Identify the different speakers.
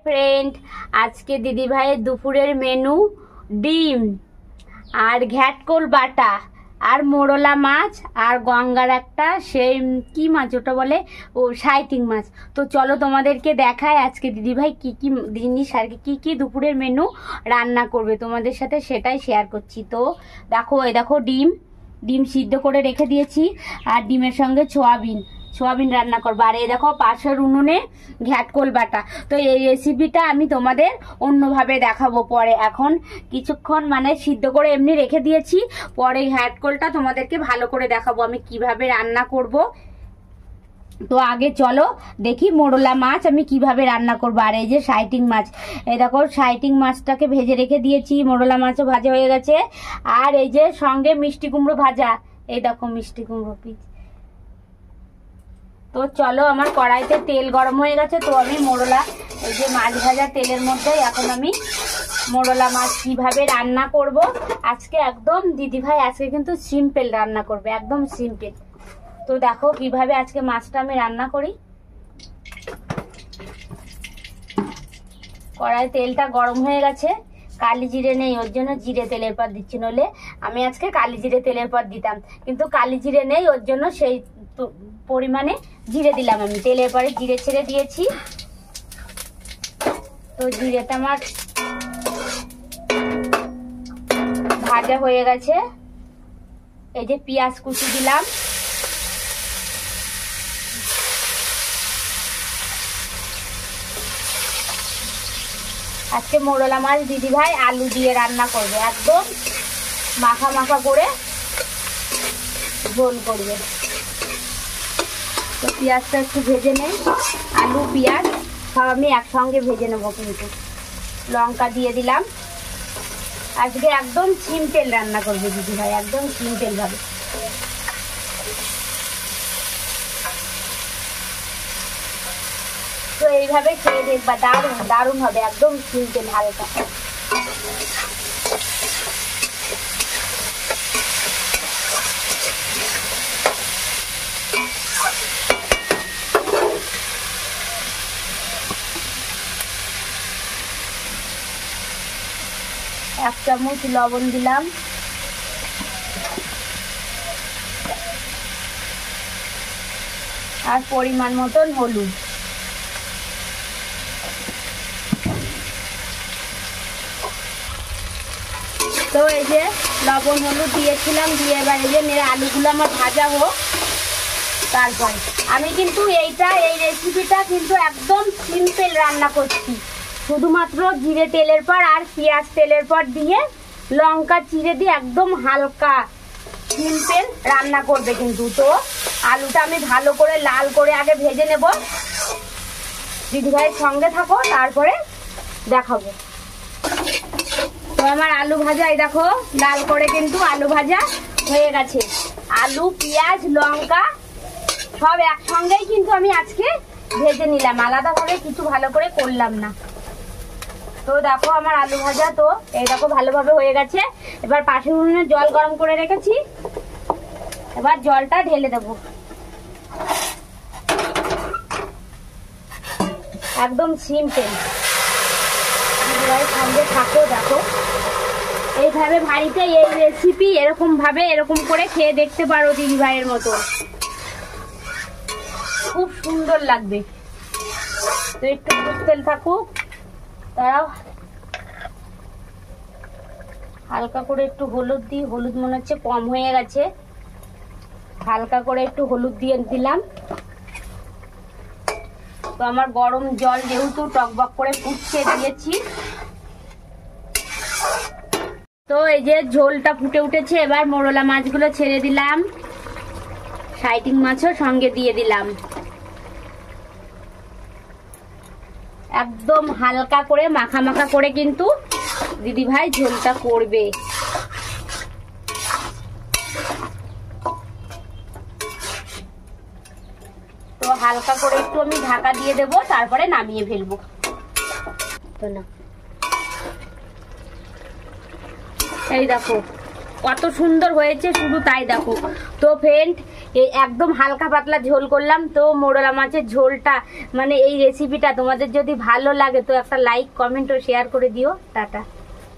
Speaker 1: Friend, আজকে দিদি ভাইয়ের দুপুরের মেনু ডিম আর ঘ্যাটকোল বাটা আর মোরলা মাছ আর গঙ্গার একটা সেই কি মাছ ওটা বলে ও সাইটিং মাছ। তো চলো তোমাদেরকে দেখায় আজকে দিদি ভাই কি কি জিনিস আর কি দুপুরের মেনু রান্না করবে তোমাদের সাথে সেটাই শেয়ার করছি। তো দেখো এই দেখো ডিম সিদ্ধ করে রেখে দিয়েছি আর ডিমের সঙ্গে সোয়াবিন রান্না করবো। আর এই দেখো পাশের উনুনে ঘ্যাটকোল বাটা। তো এই রেসিপিটা আমি তোমাদের অন্যভাবে দেখাবো পরে, এখন কিছুক্ষণ মানে সিদ্ধ করে এমনি রেখে দিয়েছি, পরে ঘ্যাটকোলটা তোমাদেরকে ভালো করে দেখাবো আমি কিভাবে রান্না করব। তো আগে চলো দেখি মোরলা মাছ আমি কিভাবে রান্না করবো। আর এই যে সাইটিং মাছ, এই দেখো সাইটিং মাছটাকে ভেজে রেখে দিয়েছি, মোরলা মাছও ভাজা হয়ে গেছে। আর এই যে সঙ্গে মিষ্টি কুমড়ো ভাজা, এই দেখো মিষ্টি কুমড়ো পিস। তো চলো আমার কড়াইতে তেল গরম হয়ে গেছে, তো আমি মোরলা এই যে মাছ ভাজা তেলের মধ্যে এখন আমি মোরলা মাছ কিভাবে রান্না করব আজকে একদম দিদি ভাই আজকে কিন্তু সিম্পল রান্না করবে, একদম সিম্পল। তো দেখো কিভাবে আজকে মাছটা আমি রান্না করি। কড়াই তেলটা গরম হয়ে গেছে, কালি জিরে নেই ওর জন্য জিরে তেলের পর দিচ্ছি, নইলে আমি আজকে কালি জিরে তেলের পর দিতাম, কিন্তু কালি জিরে নেই ওর জন্য সেই পরিমাণে জিরে দিলাম আমি। তেলের পরে জিরে ছেড়ে দিয়েছি, তো জিরেটা আমার ভাজা হয়ে গেছে। এই যে পেঁয়াজ কুচি দিলাম, আজকে মোরলা মাছ দিদি ভাই আলু দিয়ে রান্না করবে, একদম মাখা মাখা করে ঝোল করবে। তো পেঁয়াজটা একটু ভেজে নেই, আলু পেঁয়াজ সব আমি একসঙ্গে ভেজে নেবো। কিন্তু লঙ্কা দিয়ে দিলাম, আজকে একদম সিম্পল রান্না করবে দিদি ভাই, একদম সিম্পল ভাবে। তো এইভাবে খেয়ে দেখবা, দারুণ দারুণ হবে, একদম সিম্পল হালকা। এক চামচ লবণ দিলাম, আর পরিমাণ মতন হলুদ। তো এই যে লবণ হলুদ দিয়েছিলাম, দিয়ে এবার এই যে মেরে আলুগুলো আমার ভাজা হোক। তারপর আমি কিন্তু এই রেসিপিটা কিন্তু একদম সিম্পল রান্না করছি, শুধুমাত্র জিরে তেলের পর আর পেঁয়াজ তেলের পর দিয়ে লঙ্কা চিড়ে দিয়ে একদম হালকা সিম্পল রান্না করবে কিন্তু। তো আলুটা আমি ভালো করে লাল করে আগে ভেজে নেব, দিদি ভাইয়ের সঙ্গে থাকো তারপরে দেখাবো। তো আমার আলু ভাজা এই দেখো লাল করে কিন্তু আলু ভাজা হয়ে গেছে। আলু পেঁয়াজ লঙ্কা সব একসঙ্গেই কিন্তু আমি আজকে ভেজে নিলাম, আলাদাভাবে কিছু ভালো করে করলাম না। তো দেখো আমার আলু ভাজা তো এই দেখো ভালোভাবে হয়ে গেছে। এবার পাশের উনুনে জল গরম করে রেখেছি, এবার জলটা ঢেলে দেবো। একদম সিম্পল, সঙ্গে থাকো দেখো। এইভাবে বাড়িতে এই রেসিপি এরকম ভাবে এরকম করে খেয়ে দেখতে পারো দিদি ভাইয়ের মতো, খুব সুন্দর লাগবে। তো একটু তেল থাকুক, তারাও হালকা করে একটু হলুদ দিই, হলুদ মনে হচ্ছে কম হয়ে গেছে, হালকা করে একটু হলুদ দিয়ে দিলাম। তো আমার গরম জল যেহেতু টকবক করে ফুটছে দিয়েছি, তো এই যে ঝোলটা ফুটে উঠেছে। এবার মোরলা মাছগুলো ছেড়ে দিলাম, সাইটিং মাছও সঙ্গে দিয়ে দিলাম, একদম হালকা করে মাখা মাখা করে কিন্তু দিদি ভাই ঝোলটা করবে। তো হালকা করে একটু আমি ঢাকা দিয়ে দেবো, তারপরে নামিয়ে ফেলবো। তো না এই দেখো কত সুন্দর হয়েছে শুধু তাই দেখো। তো ফ্রেন্ড এই একদম হালকা পাতলা ঝোল করলাম। তো মোরলা মাছের ঝোলটা মানে এই রেসিপিটা তোমাদের যদি ভালো লাগে তো একটা লাইক কমেন্ট ও শেয়ার করে দিও। টাটা।